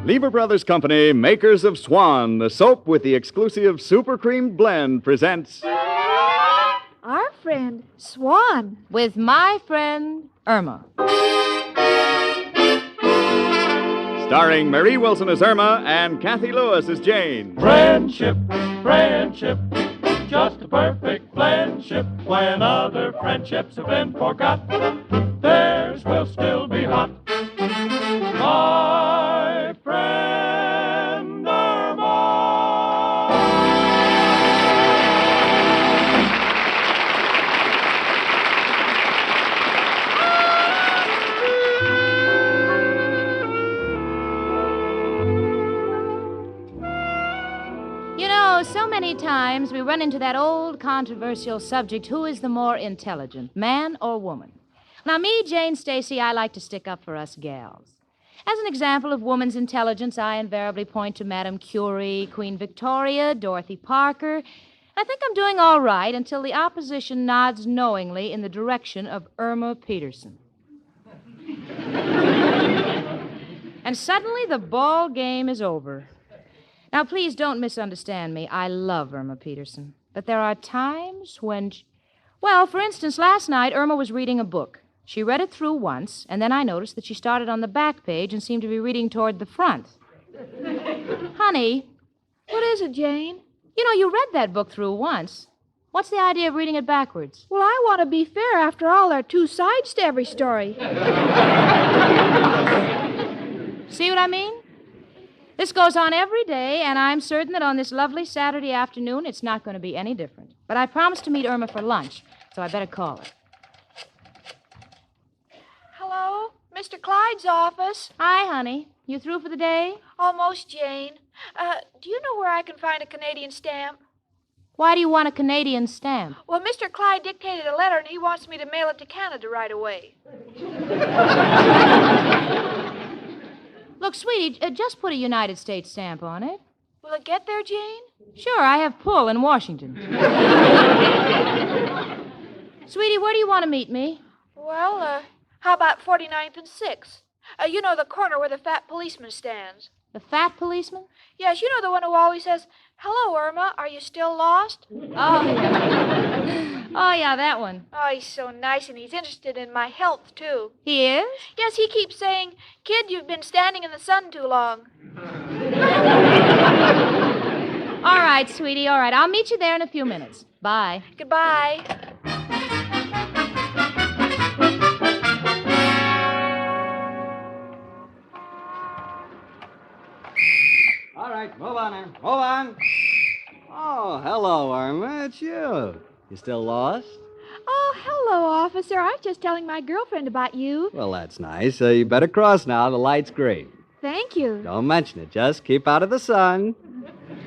Lever Brothers Company, makers of Swan, the soap with the exclusive super creamed blend, presents Our friend, Swan. With my friend, Irma. Starring Marie Wilson as Irma and Kathy Lewis as Jane. Friendship, friendship, just a perfect friendship. When other friendships have been forgot, theirs will still be hot. My friend Irma. You know, so many times we run into that old controversial subject, who is the more intelligent, man or woman? Now, me, Jane Stacy, I like to stick up for us gals. As an example of woman's intelligence, I invariably point to Madame Curie, Queen Victoria, Dorothy Parker. I think I'm doing all right until the opposition nods knowingly in the direction of Irma Peterson. And suddenly the ball game is over. Now, please don't misunderstand me. I love Irma Peterson. But there are times when... Well, for instance, last night, Irma was reading a book. She read it through once, and then I noticed that she started on the back page and seemed to be reading toward the front. Honey. What is it, Jane? You know, you read that book through once. What's the idea of reading it backwards? Well, I want to be fair. After all, there are two sides to every story. See what I mean? This goes on every day, and I'm certain that on this lovely Saturday afternoon, it's not going to be any different. But I promised to meet Irma for lunch, so I better call her. Hello? Mr. Clyde's office. Hi, honey. You through for the day? Almost, Jane. Do you know where I can find a Canadian stamp? Why do you want a Canadian stamp? Well, Mr. Clyde dictated a letter, and he wants me to mail it to Canada right away. Look, sweetie, just put a United States stamp on it. Will it get there, Jane? Sure, I have pull in Washington. Sweetie, where do you want to meet me? Well, how about 49th and 6th? You know, the corner where the fat policeman stands. The fat policeman? Yes, you know the one who always says, "Hello, Irma, are you still lost?" Oh, yeah, that one. Oh, he's so nice, and he's interested in my health, too. He is? Yes, he keeps saying, "Kid, you've been standing in the sun too long." All right, sweetie, all right. I'll meet you there in a few minutes. Bye. Goodbye. All right, move on now. Move on. Oh, hello, Irma. It's you. You still lost? Oh, hello, officer. I was just telling my girlfriend about you. Well, that's nice. You better cross now. The light's green. Thank you. Don't mention it. Just keep out of the sun.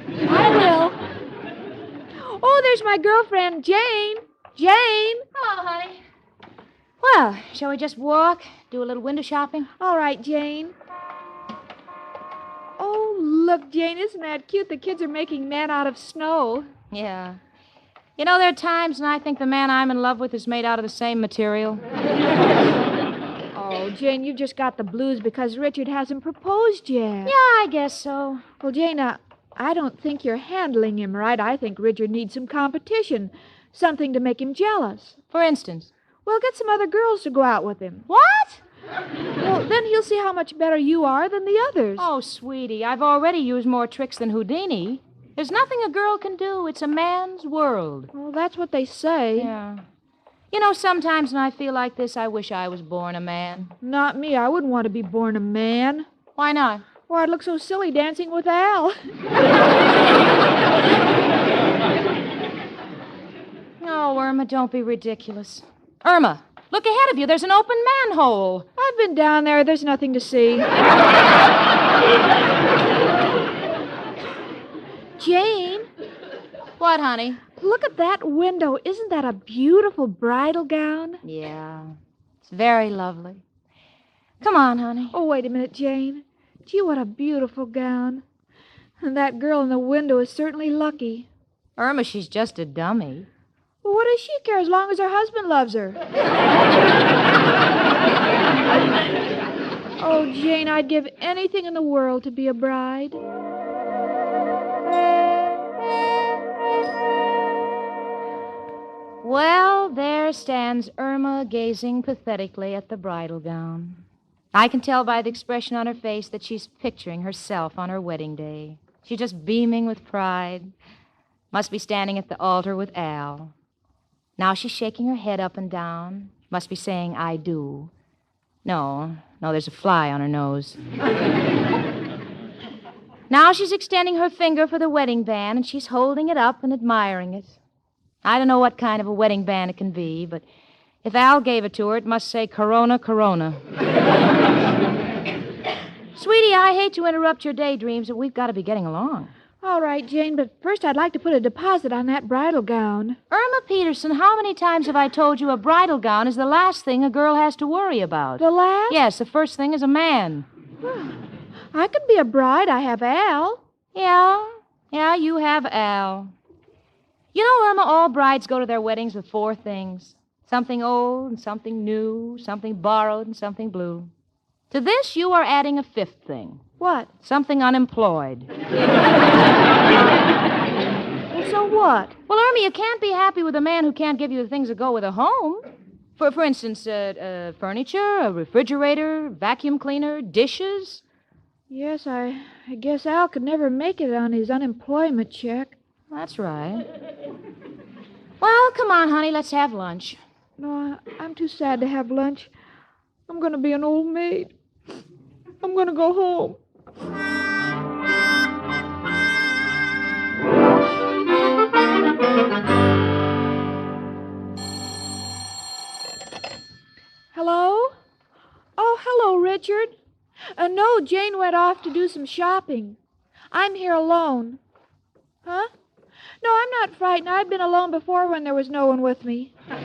I will. Oh, there's my girlfriend, Jane. Jane. Hello, honey. Well, shall we just walk, do a little window shopping? All right, Jane. Oh, look, Jane, isn't that cute? The kids are making men out of snow. Yeah. You know, there are times when I think the man I'm in love with is made out of the same material. Oh, Jane, you've just got the blues because Richard hasn't proposed yet. Yeah, I guess so. Well, Jane, I don't think you're handling him right. I think Richard needs some competition, something to make him jealous. For instance? Well, get some other girls to go out with him. What? Well, then he'll see how much better you are than the others. Oh, sweetie, I've already used more tricks than Houdini. There's nothing a girl can do. It's a man's world. Well, that's what they say. Yeah. You know, sometimes when I feel like this, I wish I was born a man. Not me. I wouldn't want to be born a man. Why not? Or I'd look so silly dancing with Al. Oh, Irma, don't be ridiculous. Irma, look ahead of you. There's an open manhole. I've been down there. There's nothing to see. Jane. What, honey? Look at that window. Isn't that a beautiful bridal gown? Yeah. It's very lovely. Come on, honey. Oh, wait a minute, Jane. Gee, what a beautiful gown. And that girl in the window is certainly lucky. Irma, she's just a dummy. Well, what does she care as long as her husband loves her? Oh, Jane, Jane, I'd give anything in the world to be a bride. Well, there stands Irma gazing pathetically at the bridal gown. I can tell by the expression on her face that she's picturing herself on her wedding day. She's just beaming with pride. Must be standing at the altar with Al. Now she's shaking her head up and down. Must be saying, I do. No, there's a fly on her nose. Now she's extending her finger for the wedding band, and she's holding it up and admiring it. I don't know what kind of a wedding band it can be, but if Al gave it to her, it must say Corona, Corona. Sweetie, I hate to interrupt your daydreams, but we've got to be getting along. All right, Jane, but first I'd like to put a deposit on that bridal gown. Irma Peterson, how many times have I told you a bridal gown is the last thing a girl has to worry about? The last? Yes, the first thing is a man. I could be a bride. I have Al. Yeah, you have Al. You know, Irma, all brides go to their weddings with 4 things. Something old and something new, something borrowed and something blue. To this, you are adding a 5th thing. What? Something unemployed. Well, so what? Well, Irma, you can't be happy with a man who can't give you the things that go with a home. For instance, furniture, a refrigerator, vacuum cleaner, dishes. Yes, I guess Al could never make it on his unemployment check. That's right. Well, come on, honey, let's have lunch. No, I'm too sad to have lunch. I'm going to be an old maid. I'm going to go home. Hello? Oh, hello, Richard. No, Jane went off to do some shopping. I'm here alone. Huh? No, I'm not frightened. I've been alone before when there was no one with me. Well,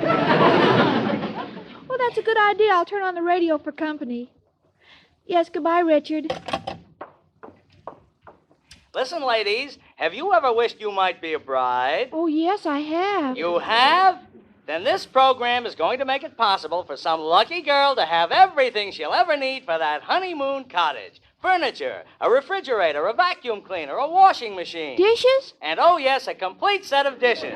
that's a good idea. I'll turn on the radio for company. Yes, goodbye, Richard. Listen, ladies, have you ever wished you might be a bride? Oh, yes, I have. You have? Then this program is going to make it possible for some lucky girl to have everything she'll ever need for that honeymoon cottage. Furniture, a refrigerator, a vacuum cleaner, a washing machine. Dishes? And, oh, yes, a complete set of dishes.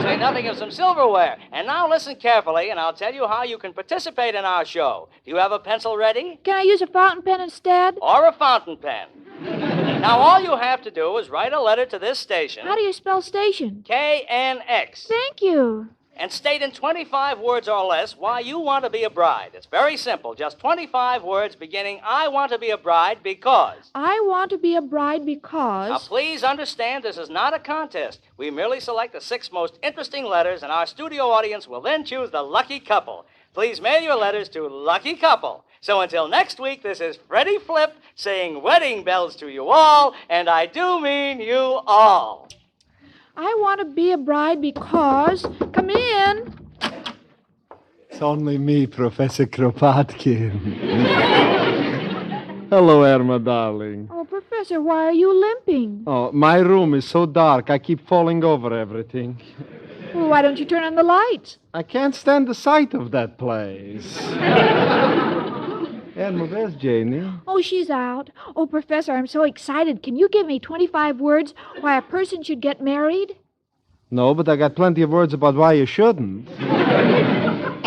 Say nothing of some silverware. And now listen carefully, and I'll tell you how you can participate in our show. Do you have a pencil ready? Can I use a fountain pen instead? Or a fountain pen. Now, all you have to do is write a letter to this station. How do you spell station? KNX. Thank you. And state in 25 words or less why you want to be a bride. It's very simple. Just 25 words beginning, I want to be a bride because. I want to be a bride because. Now, please understand this is not a contest. We merely select the 6 most interesting letters, and our studio audience will then choose the lucky couple. Please mail your letters to Lucky Couple. So until next week, this is Freddie Flip saying wedding bells to you all, and I do mean you all. I want to be a bride because. Come in. It's only me, Professor Kropotkin. Hello, Irma, darling. Oh, Professor, why are you limping? Oh, my room is so dark, I keep falling over everything. Well, why don't you turn on the lights? I can't stand the sight of that place. Irma, where's Janie? Oh, she's out. Oh, Professor, I'm so excited. Can you give me 25 words why a person should get married? No, but I got plenty of words about why you shouldn't.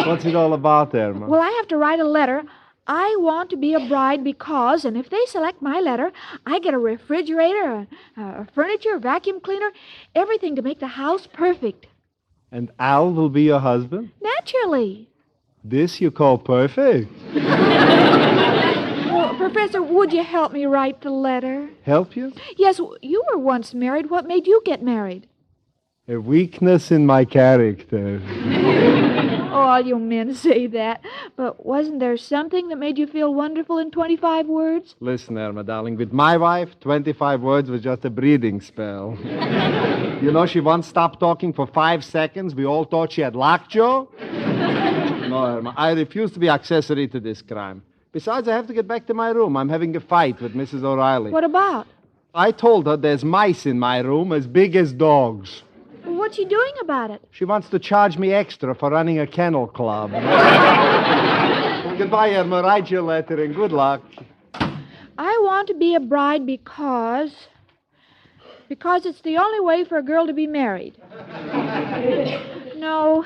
What's it all about, Irma? Well, I have to write a letter. I want to be a bride because, and if they select my letter, I get a refrigerator, a furniture, a vacuum cleaner, everything to make the house perfect. And Al will be your husband? Naturally. This you call perfect? Well, Professor, would you help me write the letter? Help you? Yes, you were once married. What made you get married? A weakness in my character. Oh, all you men say that. But wasn't there something that made you feel wonderful in 25 words? Listen, Irma, darling, with my wife, 25 words was just a breathing spell. You know, she once stopped talking for 5 seconds. We all thought she had lockjaw. No, Irma, I refuse to be accessory to this crime. Besides, I have to get back to my room. I'm having a fight with Mrs. O'Reilly. What about? I told her there's mice in my room as big as dogs. Well, what's she doing about it? She wants to charge me extra for running a kennel club. Goodbye. Goodbye, Irma. Write your letter and good luck. I want to be a bride because it's the only way for a girl to be married. No.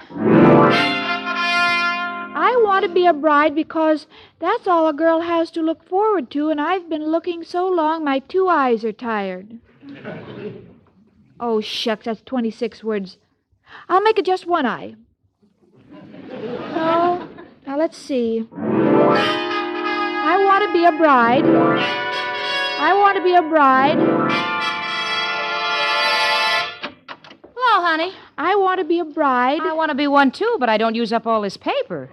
I want to be a bride because that's all a girl has to look forward to, and I've been looking so long my 2 eyes are tired. Oh, shucks, that's 26 words. I'll make it just 1 eye. No. Now, let's see. I want to be a bride. I want to be a bride. Hello, honey. I want to be a bride. I want to be one, too, but I don't use up all this paper.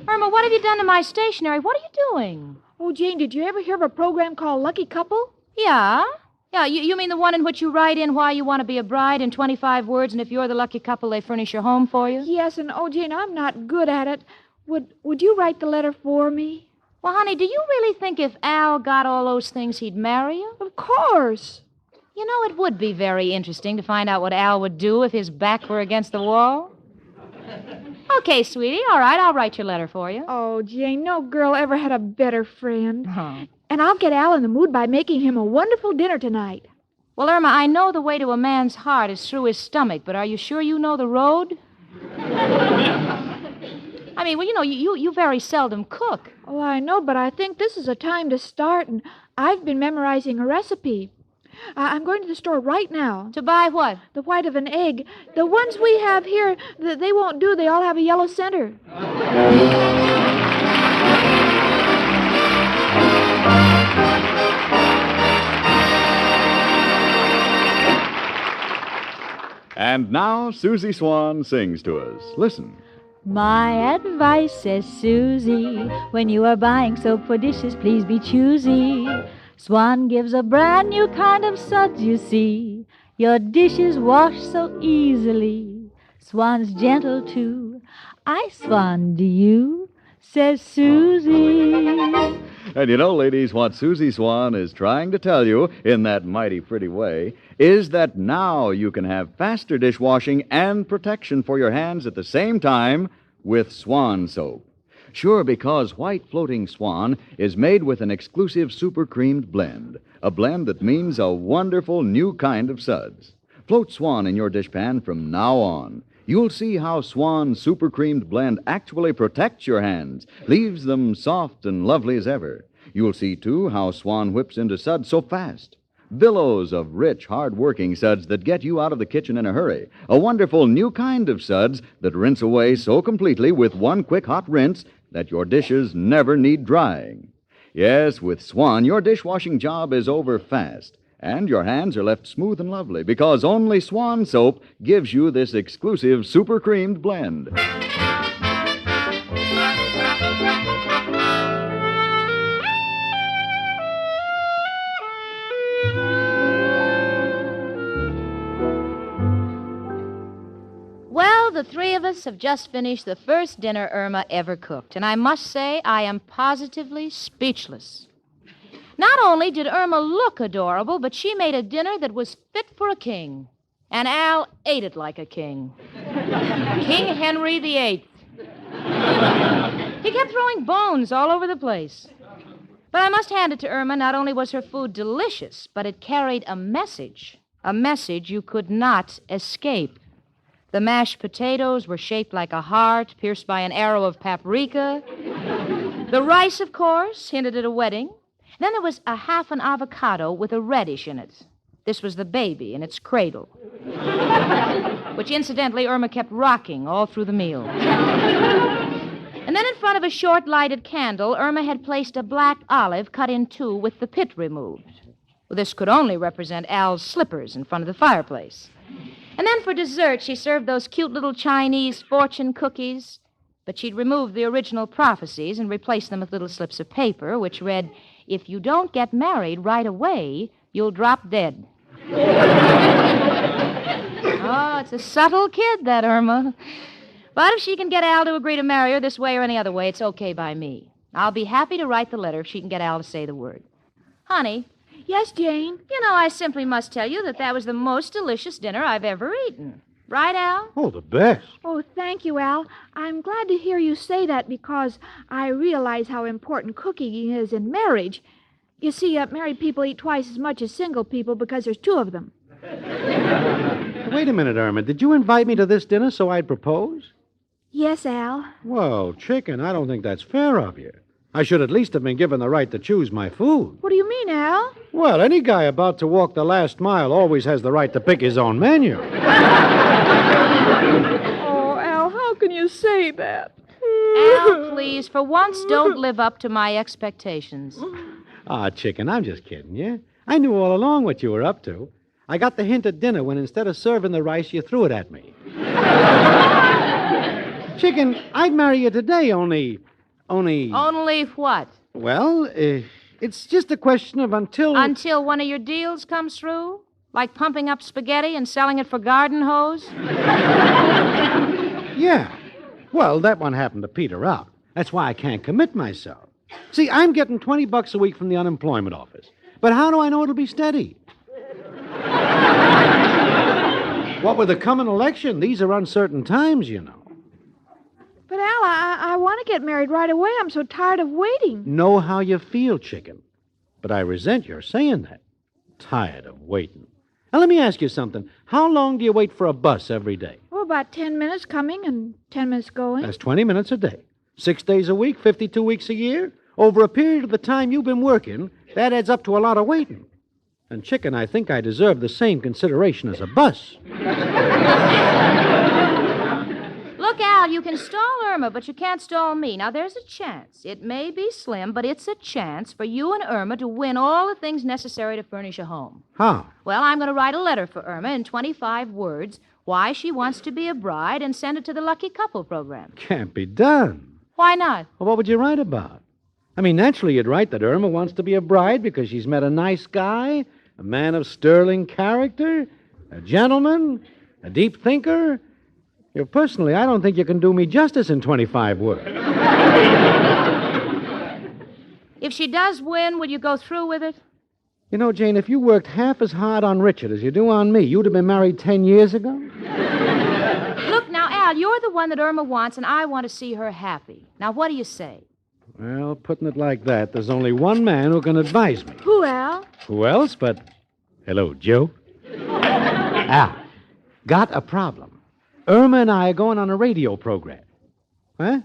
Irma, what have you done to my stationery? What are you doing? Oh, Jane, did you ever hear of a program called Lucky Couple? Yeah? Yeah, you mean the one in which you write in why you want to be a bride in 25 words, and if you're the lucky couple, they furnish your home for you? Yes, and oh, Jane, I'm not good at it. Would you write the letter for me? Well, honey, do you really think if Al got all those things, he'd marry you? Of course. You know, it would be very interesting to find out what Al would do if his back were against the wall. Okay, sweetie, all right, I'll write your letter for you. Oh, Jane, no girl ever had a better friend. Oh. And I'll get Al in the mood by making him a wonderful dinner tonight. Well, Irma, I know the way to a man's heart is through his stomach, but are you sure you know the road? I mean, well, you know, you very seldom cook. Oh, I know, but I think this is a time to start, and I've been memorizing a recipe. I'm going to the store right now. To buy what? The white of an egg. The ones we have here, they won't do. They all have a yellow center. And now, Susie Swan sings to us. Listen. My advice, says Susie, when you are buying soap for dishes, please be choosy. Swan gives a brand new kind of suds, you see. Your dishes wash so easily. Swan's gentle, too. I swan, do you? Says Susie. And you know, ladies, what Susie Swan is trying to tell you in that mighty pretty way is that now you can have faster dishwashing and protection for your hands at the same time with Swan soap. Sure, because white floating Swan is made with an exclusive super creamed blend, a blend that means a wonderful new kind of suds. Float Swan in your dishpan from now on. You'll see how Swan's super creamed blend actually protects your hands, leaves them soft and lovely as ever. You'll see, too, how Swan whips into suds so fast. Billows of rich, hard-working suds that get you out of the kitchen in a hurry. A wonderful new kind of suds that rinse away so completely with one quick hot rinse that your dishes never need drying. Yes, with Swan, your dishwashing job is over fast. And your hands are left smooth and lovely because only Swan soap gives you this exclusive super creamed blend. Well, the three of us have just finished the first dinner Irma ever cooked, and I must say I am positively speechless. Not only did Irma look adorable, but she made a dinner that was fit for a king. And Al ate it like a king. King Henry VIII. He kept throwing bones all over the place. But I must hand it to Irma, not only was her food delicious, but it carried a message you could not escape. The mashed potatoes were shaped like a heart, pierced by an arrow of paprika. The rice, of course, hinted at a wedding. Then there was a half an avocado with a radish in it. This was the baby in its cradle, which, incidentally, Irma kept rocking all through the meal. And then in front of a short lighted candle, Irma had placed a black olive cut in two with the pit removed. Well, this could only represent Al's slippers in front of the fireplace. And then for dessert, she served those cute little Chinese fortune cookies, but she'd removed the original prophecies and replaced them with little slips of paper, which read, "If you don't get married right away, you'll drop dead." Oh, it's a subtle kid, that Irma. But if she can get Al to agree to marry her this way or any other way, it's okay by me. I'll be happy to write the letter if she can get Al to say the word. Honey. Yes, Jane? You know, I simply must tell you that was the most delicious dinner I've ever eaten. Right, Al? Oh, the best. Oh, thank you, Al. I'm glad to hear you say that because I realize how important cooking is in marriage. You see, married people eat twice as much as single people because there's two of them. Wait a minute, Irma. Did you invite me to this dinner so I'd propose? Yes, Al. Well, chicken, I don't think that's fair of you. I should at least have been given the right to choose my food. What do you mean, Al? Well, any guy about to walk the last mile always has the right to pick his own menu. Oh, Al, how can you say that? Al, please, for once, don't live up to my expectations. Ah, chicken, I'm just kidding you. I knew all along what you were up to. I got the hint at dinner when instead of serving the rice, you threw it at me. Chicken, I'd marry you today, only... Only what? Well, it's just a question of until... Until one of your deals comes through? Like pumping up spaghetti and selling it for garden hose? Yeah. Well, that one happened to peter out. That's why I can't commit myself. See, I'm getting $20 a week from the unemployment office. But how do I know it'll be steady? What with the coming election, these are uncertain times, you know. But, Al, I want to get married right away. I'm so tired of waiting. Know how you feel, chicken. But I resent your saying that. Tired of waiting. Now, let me ask you something. How long do you wait for a bus every day? Oh, about 10 minutes coming and 10 minutes going. That's 20 minutes a day. 6 days a week, 52 weeks a year. Over a period of the time you've been working, that adds up to a lot of waiting. And, chicken, I think I deserve the same consideration as a bus. Look, Al, you can stall Irma, but you can't stall me. Now, there's a chance. It may be slim, but it's a chance for you and Irma to win all the things necessary to furnish a home. How? Well, I'm going to write a letter for Irma in 25 words, why she wants to be a bride, and send it to the Lucky Couple program. Can't be done. Why not? Well, what would you write about? I mean, naturally, you'd write that Irma wants to be a bride because she's met a nice guy, a man of sterling character, a gentleman, a deep thinker. Personally, I don't think you can do me justice in 25 words. If she does win, will you go through with it? You know, Jane, if you worked half as hard on Richard as you do on me, you'd have been married 10 years ago. Look, now, Al, you're the one that Irma wants, and I want to see her happy. Now, what do you say? Well, putting it like that, there's only one man who can advise me. Who, Al? Who else but... Hello, Joe. Al, got a problem. Irma and I are going on a radio program. Huh?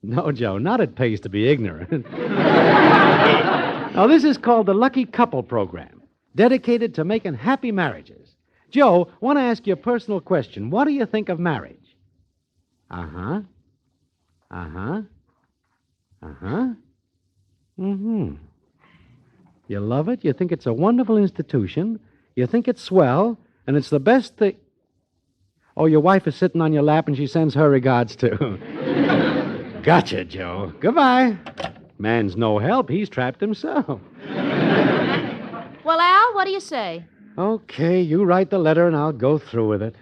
No, Joe, not it pays to be ignorant. Now, this is called the Lucky Couple program, dedicated to making happy marriages. Joe, want to ask you a personal question. What do you think of marriage? Uh-huh. Uh-huh. Uh-huh. Mm-hmm. You love it? You think it's a wonderful institution? You think it's swell? And it's the best thing... Oh, your wife is sitting on your lap and she sends her regards, too. Gotcha, Joe. Goodbye. Man's no help. He's trapped himself. Well, Al, what do you say? Okay, you write the letter and I'll go through with it.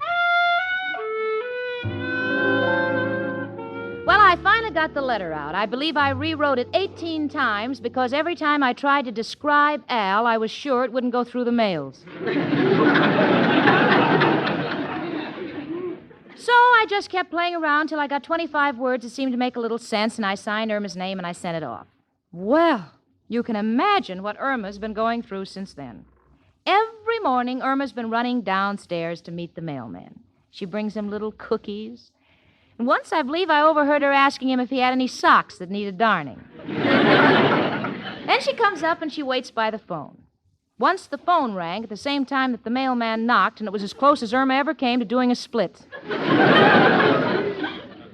Well, I finally got the letter out. I believe I rewrote it 18 times because every time I tried to describe Al, I was sure it wouldn't go through the mails. So I just kept playing around till I got 25 words that seemed to make a little sense, and I signed Irma's name and I sent it off. Well, you can imagine what Irma's been going through since then. Every morning, Irma's been running downstairs to meet the mailman. She brings him little cookies. And once I believe I overheard her asking him if he had any socks that needed darning. Then she comes up and she waits by the phone. Once the phone rang at the same time that the mailman knocked, and it was as close as Irma ever came to doing a split.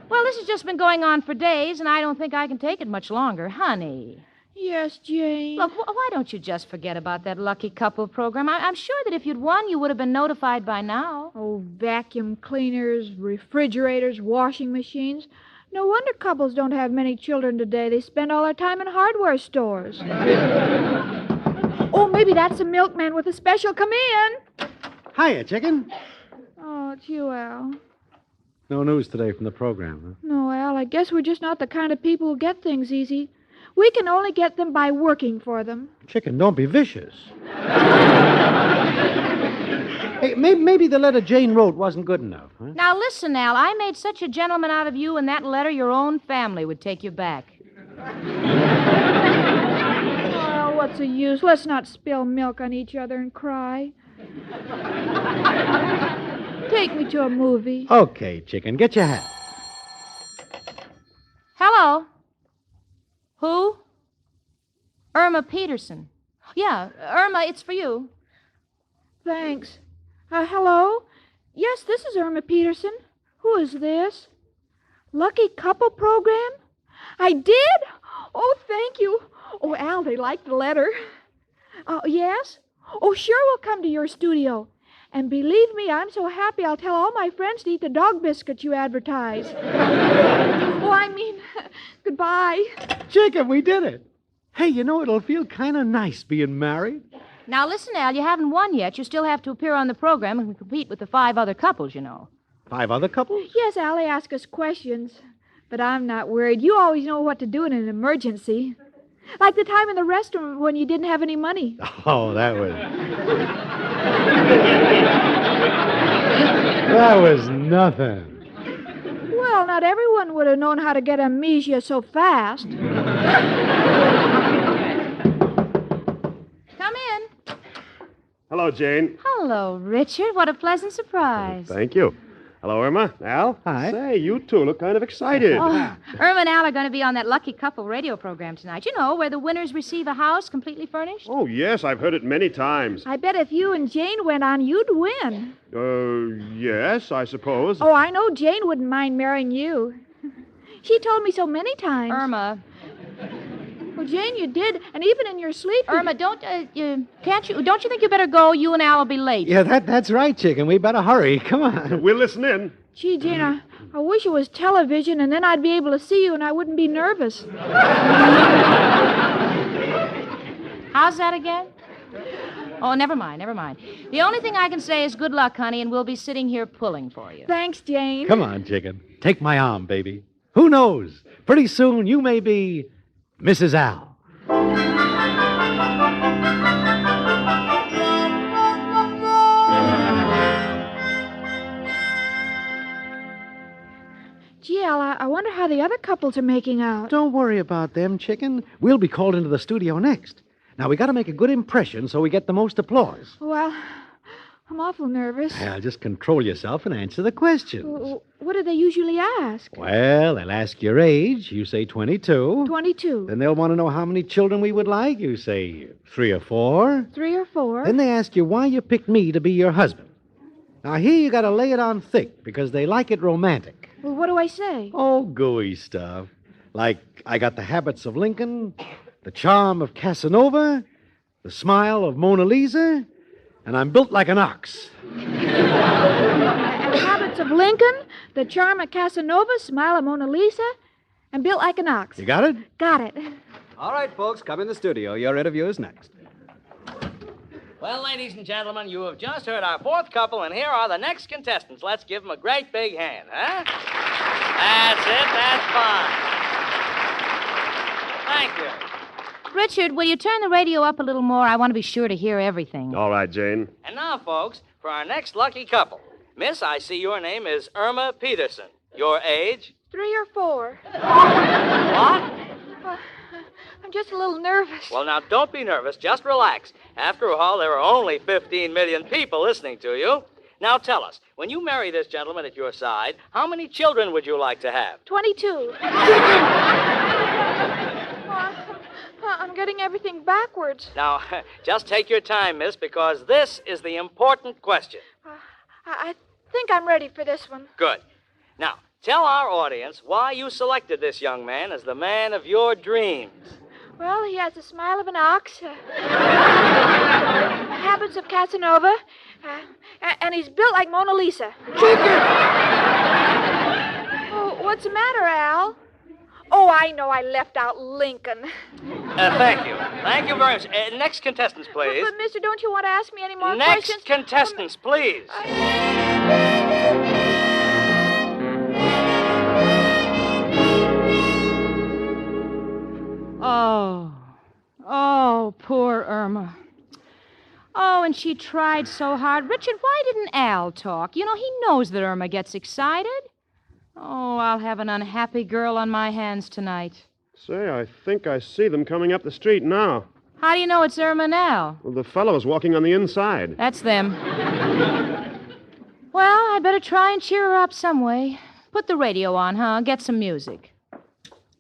Well, this has just been going on for days, and I don't think I can take it much longer. Honey. Yes, Jane. Look, why don't you just forget about that Lucky Couple program? I'm sure that if you'd won, you would have been notified by now. Oh, vacuum cleaners, refrigerators, washing machines. No wonder couples don't have many children today. They spend all their time in hardware stores. Oh, maybe that's the milkman with a special. Come in. Hiya, chicken. Oh, it's you, Al. No news today from the program, huh? No, Al, I guess we're just not the kind of people who get things easy. We can only get them by working for them. Chicken, don't be vicious. Hey, maybe the letter Jane wrote wasn't good enough, huh? Now, listen, Al. I made such a gentleman out of you in that letter, your own family would take you back. Oh, what's the use? Let's not spill milk on each other and cry. Take me to a movie. Okay, chicken, get your hat. Hello. Who? Irma Peterson. Yeah, Irma, it's for you. Thanks. Hello? Yes, this is Irma Peterson. Who is this? Lucky Couple Program? I did? Oh, thank you. Oh, Al, they liked the letter. Yes? Oh, sure, we'll come to your studio. And believe me, I'm so happy I'll tell all my friends to eat the dog biscuits you advertise. Oh, I mean, goodbye. Chicken, we did it. Hey, you know, it'll feel kind of nice being married. Now, listen, Al, you haven't won yet. You still have to appear on the program and compete with the 5 other couples, you know. 5 other couples? Yes, Al, they ask us questions. But I'm not worried. You always know what to do in an emergency. Like the time in the restaurant when you didn't have any money. Oh, that was... that was nothing. Well, not everyone would have known how to get amnesia so fast. Come in. Hello, Jane. Hello, Richard. What a pleasant surprise. Thank you. Hello, Irma. Al? Hi. Say, you two look kind of excited. Oh, Irma and Al are going to be on that Lucky Couple radio program tonight. You know, where the winners receive a house completely furnished. Oh, yes, I've heard it many times. I bet if you and Jane went on, you'd win. Yes, I suppose. Oh, I know Jane wouldn't mind marrying you. She told me so many times. Irma. Well, Jane, you did, and even in your sleep. Irma, don't you think you better go? You and Al will be late. Yeah, that's right, chicken. We better hurry. Come on. We'll listen in. Gee, Jane, I wish it was television, and then I'd be able to see you, and I wouldn't be nervous. How's that again? Oh, never mind. The only thing I can say is good luck, honey, and we'll be sitting here pulling for you. Thanks, Jane. Come on, chicken. Take my arm, baby. Who knows? Pretty soon you may be Mrs. Al. Gee, Al, I wonder how the other couples are making out. Don't worry about them, chicken. We'll be called into the studio next. Now, we got to make a good impression so we get the most applause. Well, I'm awful nervous. Well, just control yourself and answer the questions. What do they usually ask? Well, they'll ask your age. You say 22. 22. Then they'll want to know how many children we would like. You say 3 or 4. 3 or 4. Then they ask you why you picked me to be your husband. Now, here you got to lay it on thick because they like it romantic. Well, what do I say? Oh, gooey stuff. Like, I got the habits of Lincoln, the charm of Casanova, the smile of Mona Lisa, and I'm built like an ox. And habits of Lincoln, the charm of Casanova, smile of Mona Lisa, and built like an ox. You got it? Got it. All right, folks, come in the studio. Your interview is next. Well, ladies and gentlemen, you have just heard our 4th couple, and here are the next contestants. Let's give them a great big hand, huh? That's it. That's fine. Thank you. Richard, will you turn the radio up a little more? I want to be sure to hear everything. All right, Jane. And now, folks, for our next lucky couple. Miss, I see your name is Irma Peterson. Your age? 3 or 4. What? I'm just a little nervous. Well, now, don't be nervous. Just relax. After all, there are only 15 million people listening to you. Now, tell us, when you marry this gentleman at your side, how many children would you like to have? 22. I'm getting everything backwards. Now, just take your time, miss, because this is the important question. I think I'm ready for this one. Good. Now, tell our audience why you selected this young man as the man of your dreams. Well, he has the smile of an ox, habits of Casanova, and he's built like Mona Lisa. Oh, what's the matter, Al? Oh, I know I left out Lincoln. Thank you. Thank you very much. Next contestants, please. But, mister, don't you want to ask me any more Next questions? contestants, please. Oh, poor Irma. Oh, and she tried so hard. Richard, why didn't Al talk? You know, he knows that Irma gets excited. Oh, I'll have an unhappy girl on my hands tonight. Say, I think I see them coming up the street now. How do you know it's Irma now? Well, the fellows walking on the inside. That's them. Well, I better try and cheer her up some way. Put the radio on, huh? Get some music.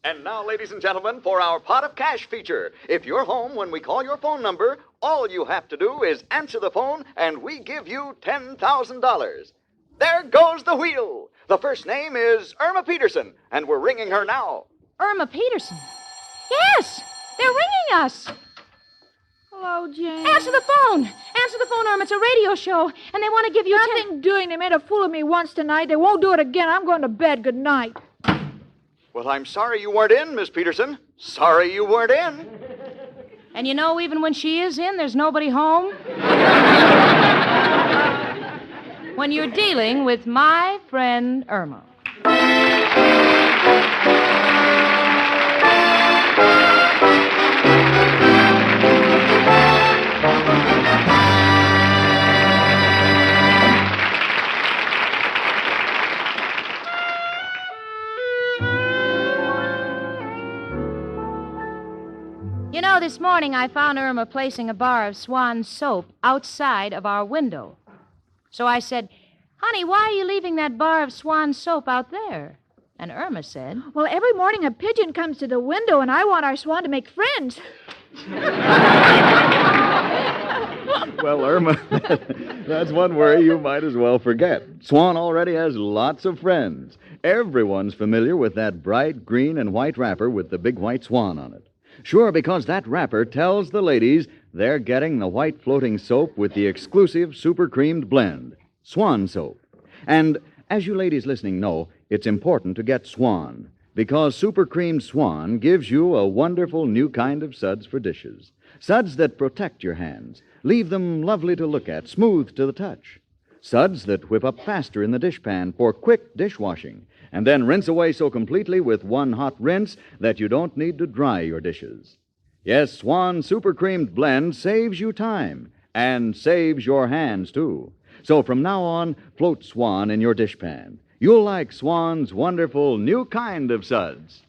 And now, ladies and gentlemen, for our Pot of Cash feature. If you're home when we call your phone number, all you have to do is answer the phone, and we give you $10,000. There goes the wheel. The first name is Irma Peterson, and we're ringing her now. Irma Peterson? Yes! They're ringing us! Hello, Jane. Answer the phone! Answer the phone, Irma. It's a radio show, and they want to give you Nothing doing. They made a fool of me once tonight. They won't do it again. I'm going to bed. Good night. Well, I'm sorry you weren't in, Miss Peterson. Sorry you weren't in. And you know, even when she is in, there's nobody home. When you're dealing with my friend Irma. You know, this morning I found Irma placing a bar of Swan soap outside of our window. So I said, "Honey, why are you leaving that bar of Swan soap out there?" And Irma said, Well, every morning a pigeon comes to the window, and I want our swan to make friends. Well, Irma, that's one worry you might as well forget. Swan already has lots of friends. Everyone's familiar with that bright green and white wrapper with the big white swan on it. Sure, because that wrapper tells the ladies they're getting the white floating soap with the exclusive super creamed blend, Swan soap. And as you ladies listening know, it's important to get Swan, because super creamed Swan gives you a wonderful new kind of suds for dishes. Suds that protect your hands, leave them lovely to look at, smooth to the touch. Suds that whip up faster in the dishpan for quick dishwashing, and then rinse away so completely with one hot rinse that you don't need to dry your dishes. Yes, Swan Super Creamed Blend saves you time and saves your hands, too. So from now on, float Swan in your dishpan. You'll like Swan's wonderful new kind of suds.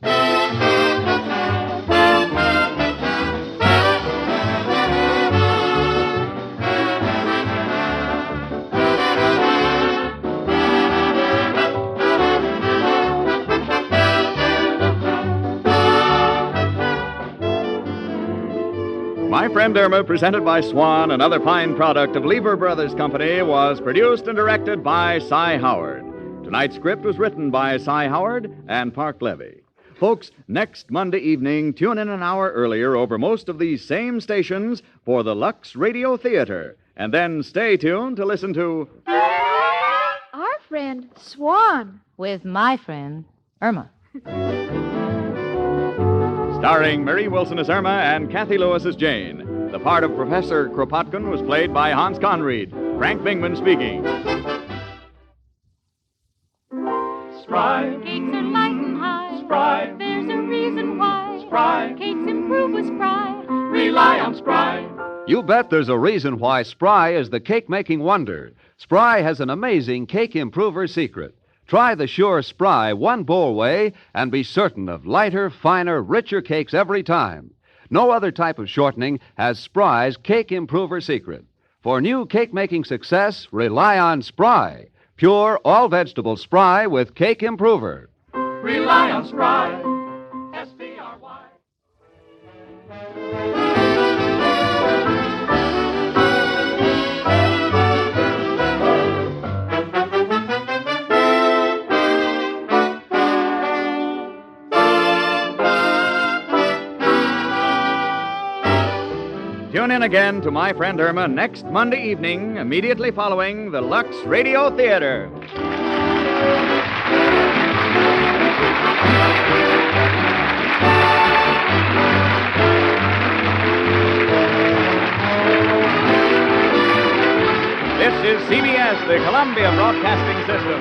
My Friend Irma, presented by Swan, another fine product of Lever Brothers Company, was produced and directed by Cy Howard. Tonight's script was written by Cy Howard and Park Levy. Folks, next Monday evening, tune in an hour earlier over most of these same stations for the Lux Radio Theater. And then stay tuned to listen to Our friend Swan. with my friend Irma. Starring Marie Wilson as Irma and Kathy Lewis as Jane. The part of Professor Kropotkin was played by Hans Conried. Frank Bingman speaking. Spry. Cakes are light and high. Spry. There's a reason why. Spry. Cakes improve with Spry. Rely on Spry. You bet there's a reason why Spry is the cake-making wonder. Spry has an amazing cake improver secret. Try the sure Spry one-bowl way and be certain of lighter, finer, richer cakes every time. No other type of shortening has Spry's cake improver secret. For new cake-making success, rely on Spry. Pure, all-vegetable Spry with cake improver. Rely on Spry. S-P-R-Y. Tune in again to My Friend Irma next Monday evening, immediately following the Lux Radio Theater. This is CBS, the Columbia Broadcasting System.